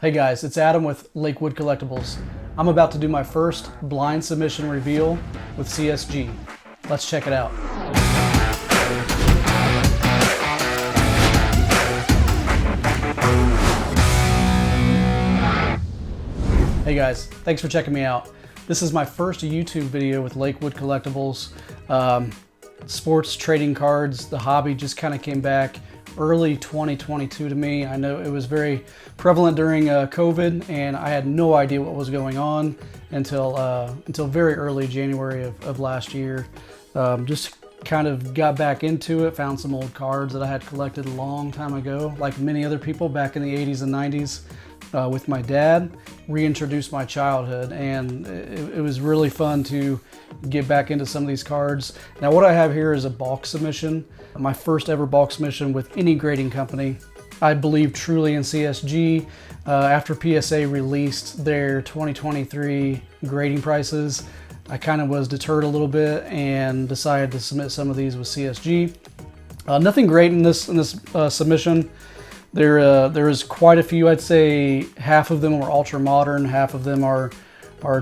Hey guys, it's Adam with Lakewood Collectibles. I'm about to do my first blind submission reveal with CSG. Let's check it out. Hey guys, thanks for checking me out. This is my first YouTube video with Lakewood Collectibles. Sports trading cards, the hobby just kind of came back early 2022 to me. I know it was very prevalent during COVID, and I had no idea what was going on until very early January of last year. Just kind of got back into it, found some old cards that I had collected a long time ago, like many other people back in the 80s and 90s. With my dad, reintroduced my childhood, and it was really fun to get back into some of these cards. Now what I have here is a bulk submission, my first ever bulk submission with any grading company. I believe truly in CSG. After PSA released their 2023 grading prices, I kind of was deterred a little bit and decided to submit some of these with CSG. Nothing great in this submission. There is quite a few. I'd say half of them were ultra modern, half of them are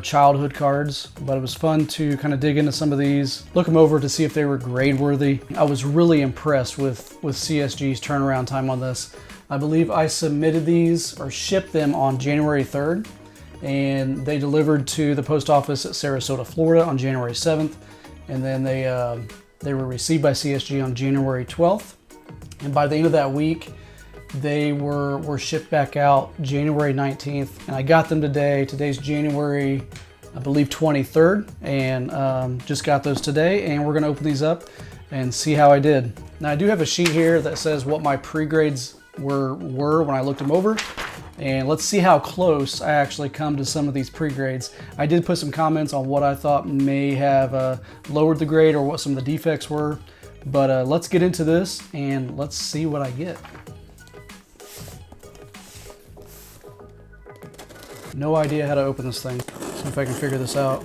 childhood cards, but it was fun to kind of dig into some of these, look them over to see if they were grade worthy. I was really impressed with CSG's turnaround time on this. I believe I submitted these or shipped them on January 3rd, and they delivered to the post office at Sarasota, Florida on January 7th, and then they were received by CSG on January 12th, and by the end of that week, they were shipped back out January 19th, and I got them today. Today's January, I believe, 23rd, and just got those today, and we're gonna open these up and see how I did. Now I do have a sheet here that says what my pre-grades were when I looked them over, and let's see how close I actually come to some of these pre-grades. I did put some comments on what I thought may have lowered the grade or what some of the defects were, but let's get into this and let's see what I get. No idea how to open this thing. See if I can figure this out.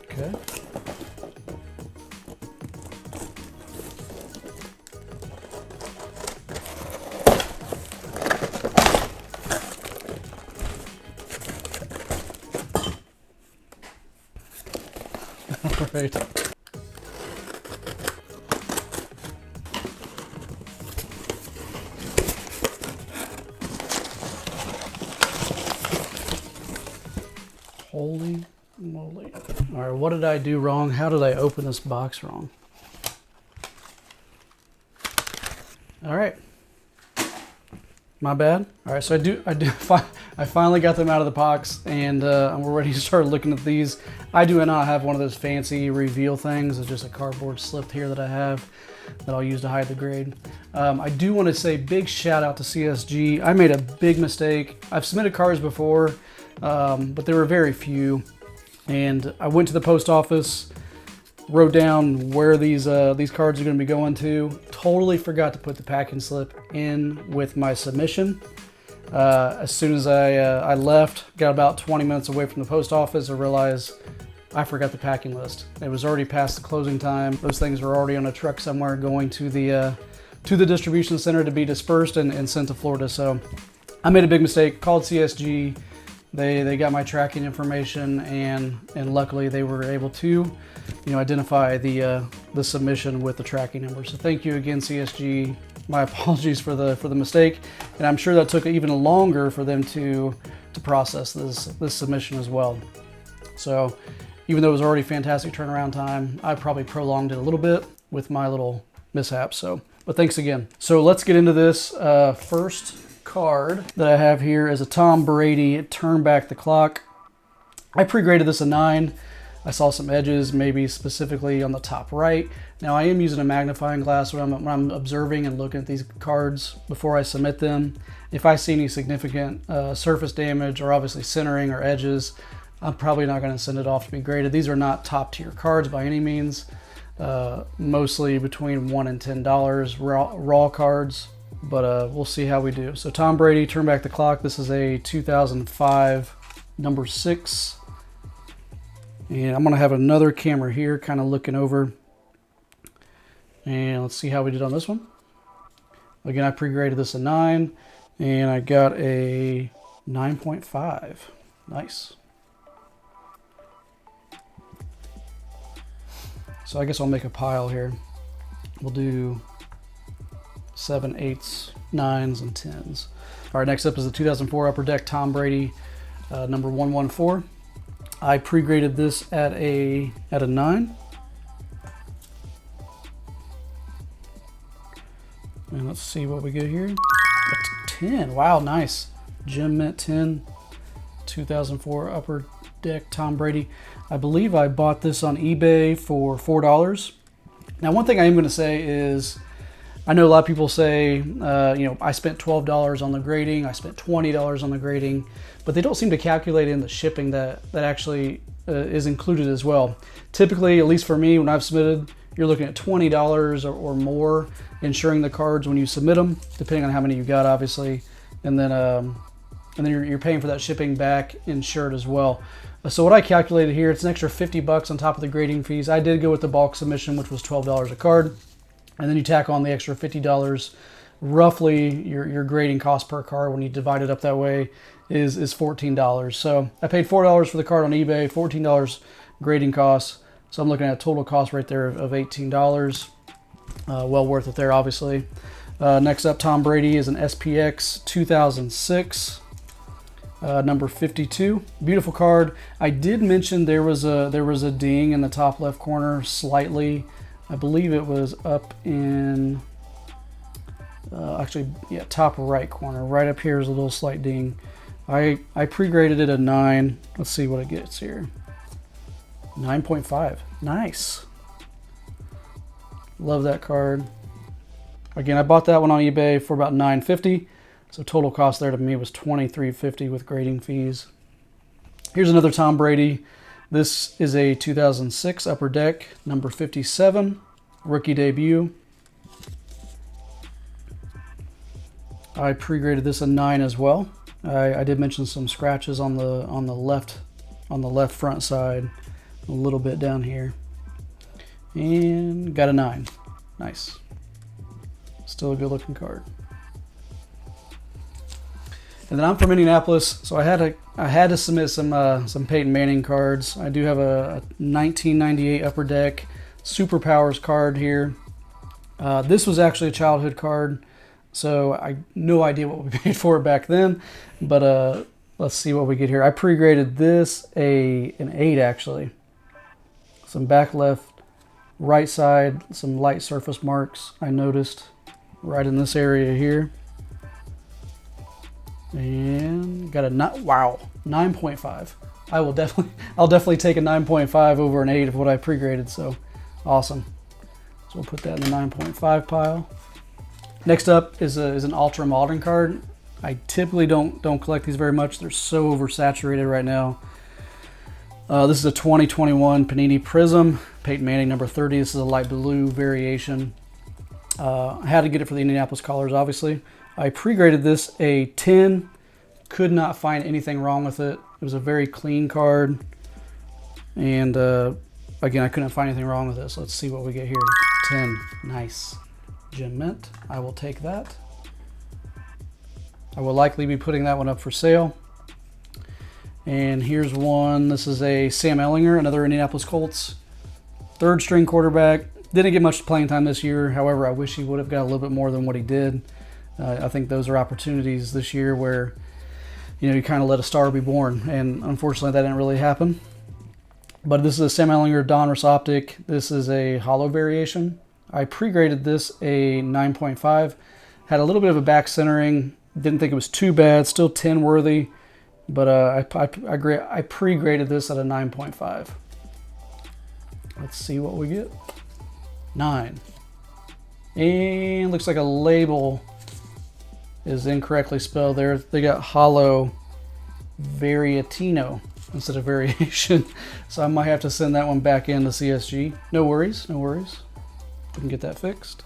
Okay. All right. Holy moly. All right, what did I do wrong? How did I open this box wrong? All right. My bad. All right, so I finally got them out of the box, and we're ready to start looking at these. I do not have one of those fancy reveal things. It's just a cardboard slip here that I have that I'll use to hide the grade. I do want to say big shout out to CSG. I made a big mistake. I've submitted cards before, but there were very few, and I went to the post office, wrote down where these cards are going to be going to. Totally forgot to put the packing slip in with my submission. As soon as I left, got about 20 minutes away from the post office, I realized I forgot the packing list. It was already past the closing time. Those things were already on a truck somewhere going to the distribution center to be dispersed and sent to Florida. So I made a big mistake, called CSG. They got my tracking information, and luckily they were able to, identify the submission with the tracking number. So thank you again, CSG. My apologies for the mistake, and I'm sure that took even longer for them to process this submission as well. So even though it was already fantastic turnaround time, I probably prolonged it a little bit with my little mishap. But thanks again. So let's get into this. First card that I have here is a Tom Brady Turn Back the Clock. I pre-graded this a 9. I saw some edges, maybe specifically on the top right. Now I am using a magnifying glass when I'm observing and looking at these cards before I submit them. If I see any significant surface damage or obviously centering or edges, I'm probably not going to send it off to be graded. These are not top tier cards by any means. Mostly between $1 and $10 raw cards, but we'll see how we do. So Tom Brady, Turn Back the Clock. This is a 2005 number 6. And I'm gonna have another camera here kind of looking over. And let's see how we did on this one. Again, I pre-graded this a 9, and I got a 9.5. Nice. So I guess I'll make a pile here. We'll do 7, 8s, 9s, and 10s. All right, next up is the 2004 Upper Deck Tom Brady, number 114. I pre-graded this at a 9. And let's see what we get here. A 10. Wow, nice. Gem Mint 10, 2004 Upper Deck Tom Brady. I believe I bought this on eBay for $4. Now, one thing I am going to say is, I know a lot of people say, I spent $12 on the grading, I spent $20 on the grading, but they don't seem to calculate in the shipping that actually is included as well. Typically, at least for me, when I've submitted, you're looking at $20 or more insuring the cards when you submit them, depending on how many you got, obviously, and then you're paying for that shipping back insured as well. So what I calculated here, it's an extra $50 on top of the grading fees. I did go with the bulk submission, which was $12 a card, and then you tack on the extra $50. Roughly, your grading cost per card when you divide it up that way is $14. So I paid $4 for the card on eBay, $14 grading costs. So I'm looking at a total cost right there of $18. Well worth it there, obviously. Next up, Tom Brady is an SPX 2006. Number 52, beautiful card. I did mention there was a ding in the top left corner slightly. I believe it was up in top right corner. Right up here is a little slight ding. I pre-graded it a 9. Let's see what it gets here. 9.5. Nice. Love that card. Again, I bought that one on eBay for about $9.50. So total cost there to me was $23.50 with grading fees. Here's another Tom Brady. This is a 2006 Upper Deck, number 57, rookie debut. I pre-graded this a 9 as well. I did mention some scratches on the left front side, a little bit down here, and got a 9. Nice. Still a good looking card. And then I'm from Indianapolis, so I had to submit some Peyton Manning cards. I do have a 1998 Upper Deck Superpowers card here. This was actually a childhood card, so I no idea what we paid for it back then. But let's see what we get here. I pre-graded this an 8 actually. Some back left, right side, some light surface marks I noticed right in this area here. And got a 9.5. I'll definitely take a 9.5 over an 8 of what I pre-graded. So awesome. So we'll put that in the 9.5 pile. Next up is an ultra modern card. I typically don't collect these very much. They're so oversaturated right now. This is a 2021 Panini Prism Peyton Manning number 30. This is a light blue variation. I had to get it for the Indianapolis Colors, obviously. I pre-graded this a 10. Could not find anything wrong with it. It was a very clean card. And again, I couldn't find anything wrong with this. Let's see what we get here. 10. Nice. Gem Mint. I will take that. I will likely be putting that one up for sale. And here's one. This is a Sam Ehlinger, another Indianapolis Colts. 3rd string quarterback. Didn't get much playing time this year. However, I wish he would have got a little bit more than what he did. I think those are opportunities this year where, you kind of let a star be born, and unfortunately that didn't really happen. But this is a Sam Ehlinger Donruss Optic. This is a hollow variation. I pre-graded this a 9.5. Had a little bit of a back centering. Didn't think it was too bad. Still 10 worthy, but I pre-graded this at a 9.5. Let's see what we get. 9. And looks like a label is incorrectly spelled there. They got hollow variatino instead of variation. So I might have to send that one back in to CSG. No worries, no worries. We can get that fixed.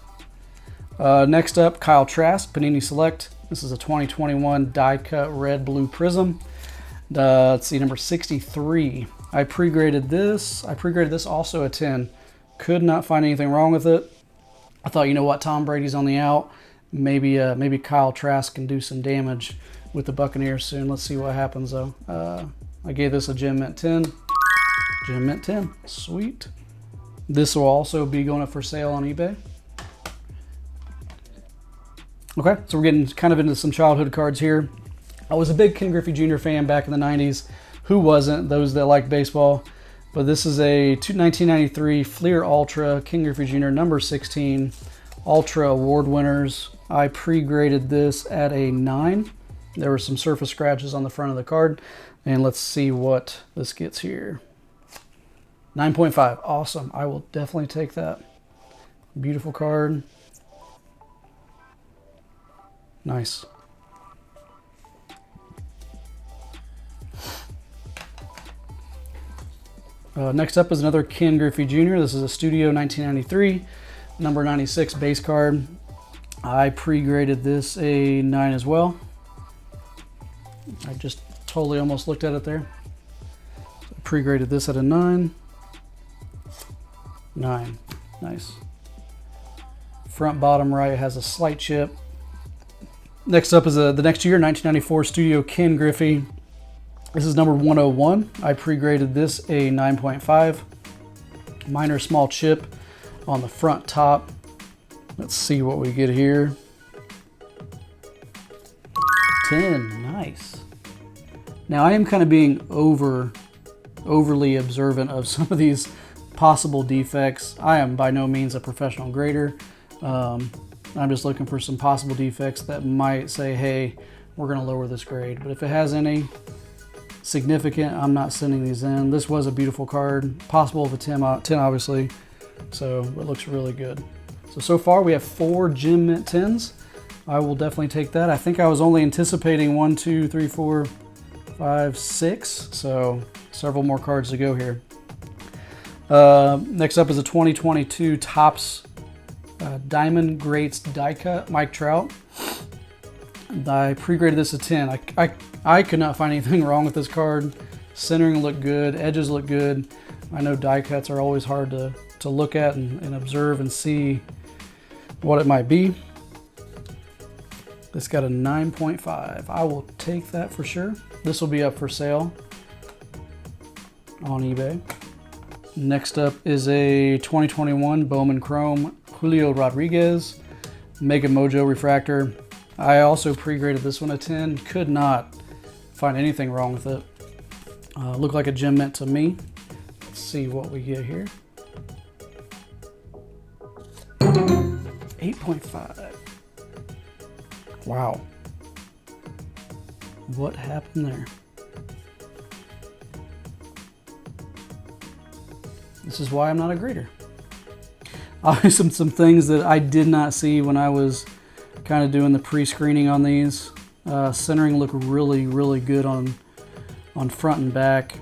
Next up, Kyle Trask, Panini Select. This is a 2021 die cut red blue prism. Let's see, number 63. I pre-graded this. Also a 10. Could not find anything wrong with it. I thought, you know what, Tom Brady's on the out. Maybe Kyle Trask can do some damage with the Buccaneers soon. Let's see what happens though. I gave this a Gem Mint 10. Gem Mint 10. Sweet. This will also be going up for sale on eBay. Okay, so we're getting kind of into some childhood cards here. I was a big Ken Griffey Jr. fan back in the 90s. Who wasn't? Those that like baseball. But this is a 1993 Fleer Ultra Ken Griffey Jr. number 16 Ultra Award winners. I pre-graded this at a 9. There were some surface scratches on the front of the card. And let's see what this gets here. 9.5. Awesome. I will definitely take that. Beautiful card. Nice. Next up is another Ken Griffey Jr. This is a Studio 1993, number 96 base card. I pre-graded this a 9 as well. I just totally almost looked at it there. So I pre-graded this at a 9. 9. Nice. Front bottom right has a slight chip. Next up is the next year, 1994 Studio Ken Griffey. This is number 101. I pre-graded this a 9.5. Minor small chip on the front top. Let's see what we get here. 10. Nice. Now I am kind of being overly observant of some of these possible defects. I am by no means a professional grader. I'm just looking for some possible defects that might say, hey, we're going to lower this grade. But if it has any significant, I'm not sending these in. This was a beautiful card, possible of a 10 obviously, so it looks really good. So far we have 4 Gem Mint 10s. I will definitely take that. I think I was only anticipating 1, 2, 3, 4, 5, 6, so several more cards to go here. Next up is a 2022 Topps Diamond Greats die cut Mike Trout. I pre-graded this a 10. I could not find anything wrong with this card. Centering looked good, edges look good. I know die cuts are always hard to look at and observe and see what it might be. This got a 9.5. I will take that for sure. This will be up for sale on eBay. Next up is a 2021 Bowman Chrome Julio Rodriguez Mega Mojo Refractor. I also pre-graded this one a 10. Could not find anything wrong with it. Looked like a Gem Mint to me. Let's see what we get here. 8.5. Wow. What happened there? This is why I'm not a grader. Obviously some things that I did not see when I was kind of doing the pre-screening on these. Centering look really good on front and back.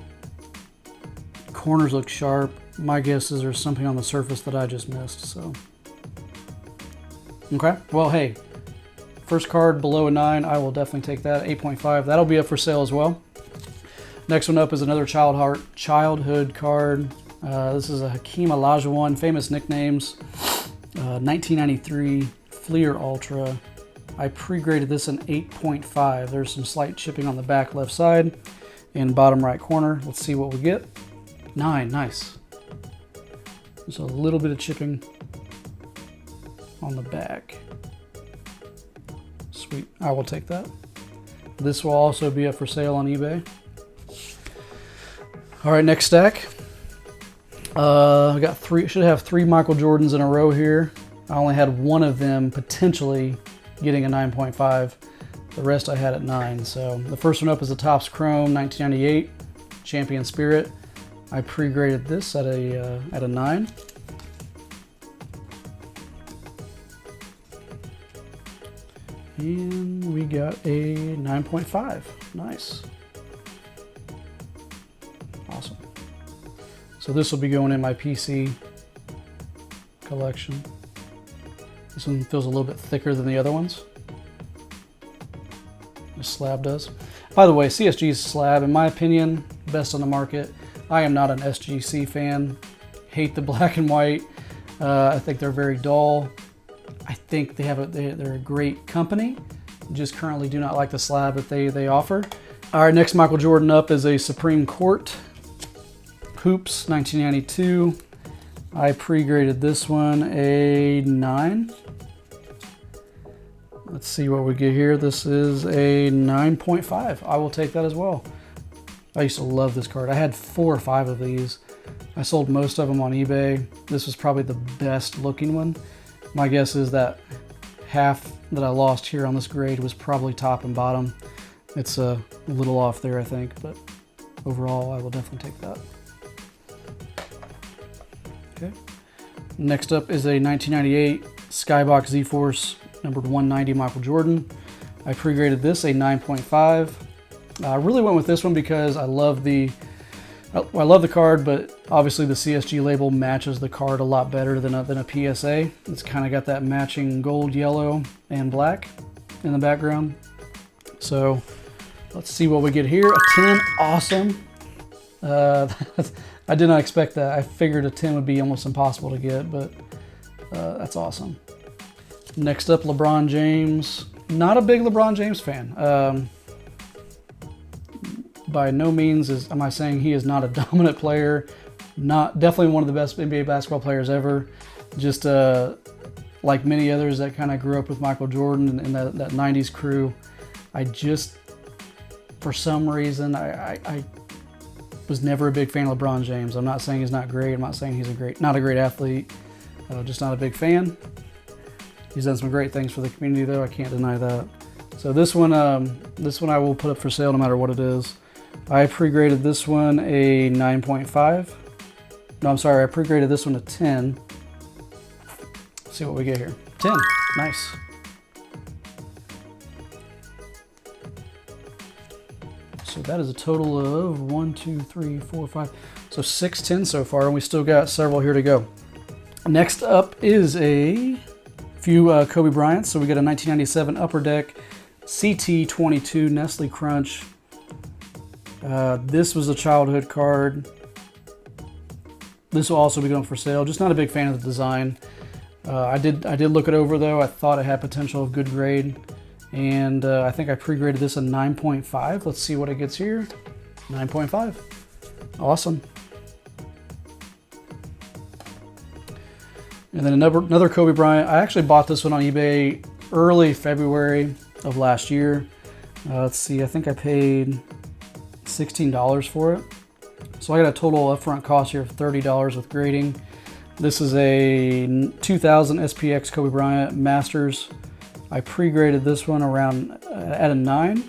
Corners look sharp. My guess is there's something on the surface that I just missed. So, okay. Well, hey, first card below a 9. I will definitely take that. 8.5. That'll be up for sale as well. Next one up is another childhood card. This is a Hakeem Olajuwon, famous nicknames. 1993 Fleer Ultra. I pre-graded this an 8.5. There's some slight chipping on the back left side and bottom right corner. Let's see what we get. 9. Nice. There's a little bit of chipping on the back. Sweet. I will take that. This will also be up for sale on eBay. All right, next stack. I got 3. Should have 3 Michael Jordans in a row here. I only had one of them potentially getting a 9.5. The rest I had at 9. So the first one up is the Topps Chrome 1998 Champion Spirit. I pre-graded this at a 9. And we got a 9.5. Nice. Awesome. So this will be going in my PC collection. This one feels a little bit thicker than the other ones. This slab does. By the way, CSG's slab, in my opinion, best on the market. I am not an SGC fan. Hate the black and white. I think they're very dull. I think they're a great company. Just currently do not like the slab that they offer. All right, next Michael Jordan up is a Supreme Court Hoops 1992. I pre-graded this one a 9. Let's see what we get here. This is a 9.5. I will take that as well. I used to love this card. I had 4 or 5 of these. I sold most of them on eBay. This was probably the best looking one. My guess is that half that I lost here on this grade was probably top and bottom. It's a little off there, I think, but overall, I will definitely take that. Okay. Next up is a 1998 Skybox Z-Force numbered 190 Michael Jordan. I pre-graded this a 9.5. I really went with this one because I love the card, but obviously the CSG label matches the card a lot better than a PSA. It's kind of got that matching gold, yellow, and black in the background. So let's see what we get here. A 10, awesome. I did not expect that. I figured a 10 would be almost impossible to get, but that's awesome. Next up, LeBron James. Not a big LeBron James fan. By no means am I saying he is not a dominant player. Definitely one of the best NBA basketball players ever. Just like many others that kind of grew up with Michael Jordan and that 90s crew, I just, for some reason, I was never a big fan of LeBron James. I'm not saying he's not great. I'm not saying he's not a great athlete. Just not a big fan. He's done some great things for the community, though. I can't deny that. So this one I will put up for sale no matter what it is. I pre-graded this one a 9.5. No, I'm sorry. I pre-graded this one a 10. Let's see what we get here. 10. Nice. So that is a total of 1, 2, 3, 4, 5. So 6 10 so far, and we still got several here to go. Next up is a few Kobe Bryants. So we got a 1997 Upper Deck CT22 Nestle Crunch. This was a childhood card. This will also be going for sale. Just not a big fan of the design. I did look it over though. I thought it had potential of good grade. And I think I pre-graded this a 9.5. Let's see what it gets here. 9.5. Awesome. And then another Kobe Bryant. I actually bought this one on eBay early February of last year. Let's see, I think I paid $16 for it. So I got a total upfront cost here of $30 with grading. This is a 2000 SPX Kobe Bryant Masters. I pre-graded this one around at a 9.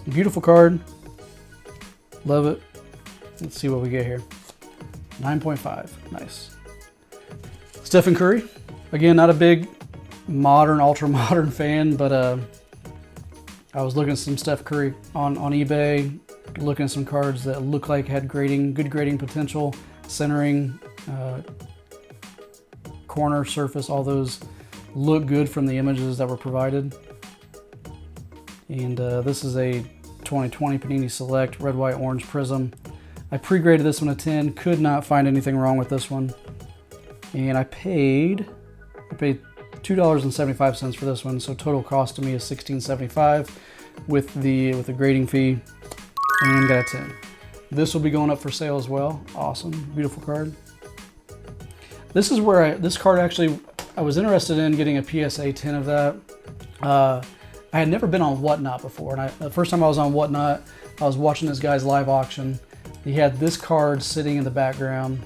Beautiful card. Love it. Let's see what we get here. 9.5. Nice. Stephen Curry. Again, not a big modern, ultra modern fan, but I was looking at some Steph Curry on eBay, looking at some cards that look like had good grading potential, centering, corner, surface, all those look good from the images that were provided. And this is a 2020 Panini Select Red, White, Orange Prism. I pre-graded this one a 10, could not find anything wrong with this one. And I paid $2.75 for this one, so total cost to me is $16.75 with the grading fee, and got a 10. This will be going up for sale as well. Awesome, beautiful card. This is where this card actually, I was interested in getting a PSA 10 of that. I had never been on Whatnot before, and the first time I was on Whatnot, I was watching this guy's live auction. He had this card sitting in the background.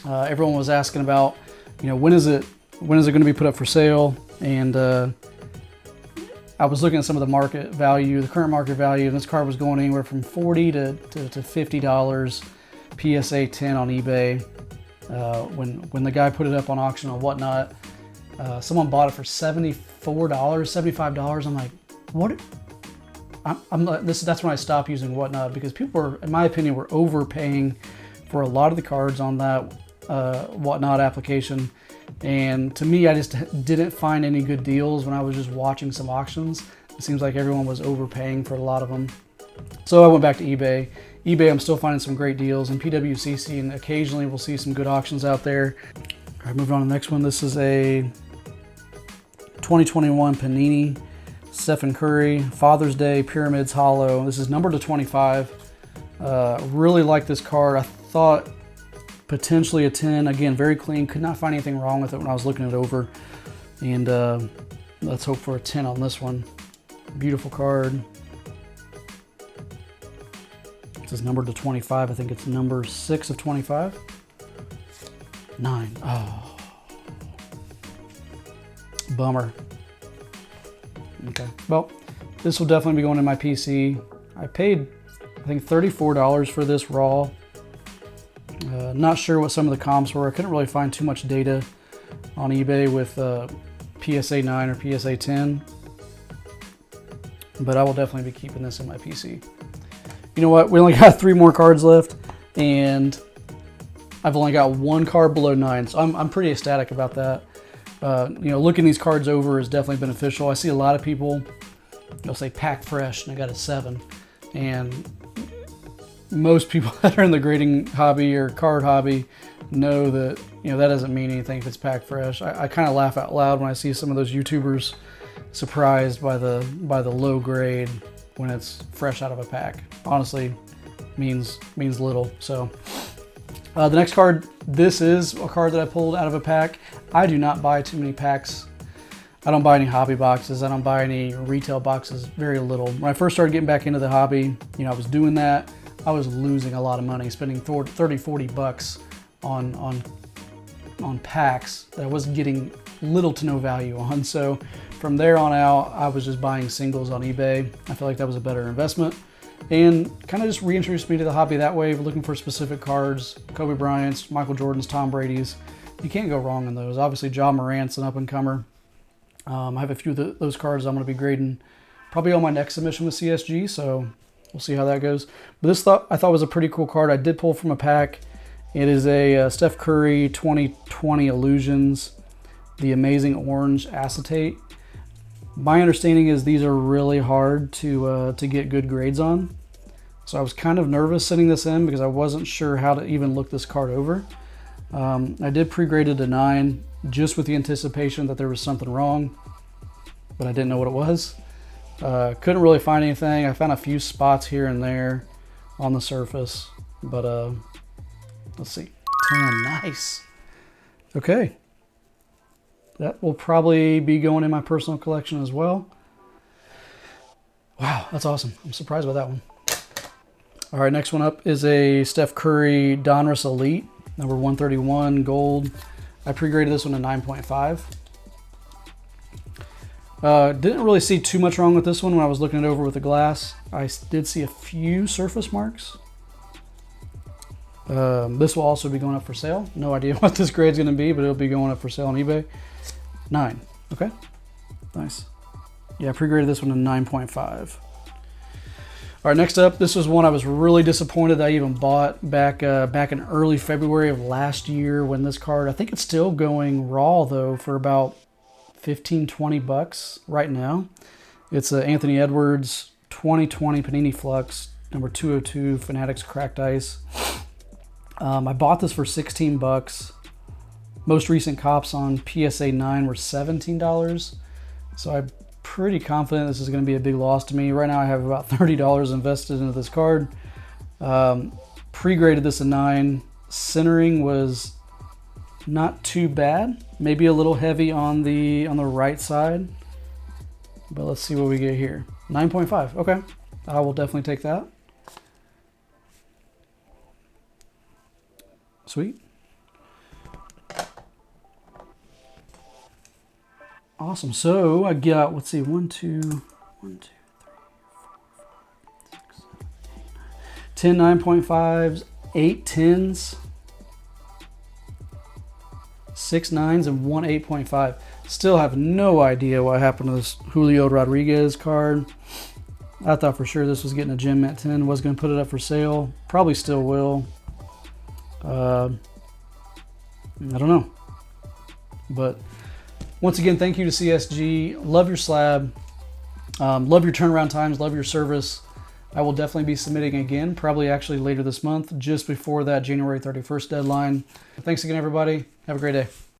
Everyone was asking about, when is it going to be put up for sale? And I was looking at some of the market value, the current market value, and this card was going anywhere from $40 to $50 PSA 10 on eBay. When the guy put it up on auction on Whatnot, someone bought it for $74, $75. I'm like, what? That's when I stopped using Whatnot, because people were, in my opinion, were overpaying for a lot of the cards on that Whatnot application. And to me, I just didn't find any good deals when I was just watching some auctions. It seems like everyone was overpaying for a lot of them. So I went back to eBay. eBay, I'm still finding some great deals, and PWCC, and occasionally we'll see some good auctions out there. right, moving on to the next one. This is a 2021 Panini Stephen Curry Father's Day Pyramids Hollow. This is numbered to 25. Really like this card. I thought potentially a 10. Again, very clean. Could not find anything wrong with it when I was looking it over. And let's hope for a 10 on this one. Beautiful card. This is numbered to 25. I think it's number 6 of 25. 9. Oh. Bummer. Okay. Well, this will definitely be going in my PC. I paid, I think, $34 for this raw. Not sure what some of the comps were. I couldn't really find too much data on eBay with PSA 9 or PSA 10. But I will definitely be keeping this in my PC. You know what? We only got 3 more cards left, and I've only got 1 card below 9, so I'm pretty ecstatic about that. You know, looking these cards over is definitely beneficial. I see a lot of people, they'll say pack fresh, and I got a 7. And most people that are in the grading hobby or card hobby know that, you know, that doesn't mean anything if it's pack fresh. I kind of laugh out loud when I see some of those YouTubers surprised by the low grade when it's fresh out of a pack. Honestly, means little. So the next card, this is a card that I pulled out of a pack. I do not buy too many packs. I don't buy any hobby boxes. I don't buy any retail boxes, very little. When I first started getting back into the hobby, you know, I was doing that. I was losing a lot of money, spending 30, 40 bucks on packs that I was getting little to no value on. So from there on out, I was just buying singles on eBay. I feel like that was a better investment, and kind of just reintroduced me to the hobby that way, looking for specific cards, Kobe Bryant's, Michael Jordan's, Tom Brady's. You can't go wrong in those. Obviously, Ja Morant's an up-and-comer. I have a few of those cards I'm going to be grading probably on my next submission with CSG, so we'll see how that goes. But this I thought was a pretty cool card. I did pull from a pack. It is a Steph Curry 2020 Illusions, the Amazing Orange Acetate. My understanding is these are really hard to get good grades on. So I was kind of nervous sending this in because I wasn't sure how to even look this card over. I did pre-grade it a 9 just with the anticipation that there was something wrong, but I didn't know what it was. Couldn't really find anything. I found a few spots here and there on the surface, but let's see. 10, nice. Okay. That will probably be going in my personal collection as well. Wow, that's awesome. I'm surprised by that one. All right, next one up is a Steph Curry Donruss Elite, number 131, gold. I pre-graded this one a 9.5. Didn't really see too much wrong with this one when I was looking it over with the glass. I did see a few surface marks. This will also be going up for sale. No idea what this grade's going to be, but it'll be going up for sale on eBay. 9. Okay, nice. Yeah, I pre-graded this one a 9.5. All right, next up, this was one I was really disappointed that I even bought back in early February of last year when this card, I think it's still going raw though for about 15, 20 bucks right now. It's Anthony Edwards 2020 Panini Flux, number 202, Fanatics Cracked Ice. I bought this for 16 bucks. Most recent cops on PSA 9 were $17. So I'm pretty confident this is going to be a big loss to me. Right now I have about $30 invested into this card. Pre-graded this a 9. Centering was not too bad. Maybe a little heavy on the right side. But let's see what we get here. 9.5. Okay. I will definitely take that. Sweet. Awesome. So I got, let's see, 1, 2, 3, 4, 5, 6, 7, 8, 9. 10 9.5s, 8 10s, 6 9s, and 1 8.5. Still have no idea what happened to this Julio Rodriguez card. I thought for sure this was getting a gem at 10. Was going to put it up for sale. Probably still will. I don't know. But once again, thank you to CSG. Love your slab. Love your turnaround times. Love your service. I will definitely be submitting again, probably actually later this month, just before that January 31st deadline. Thanks again, everybody. Have a great day.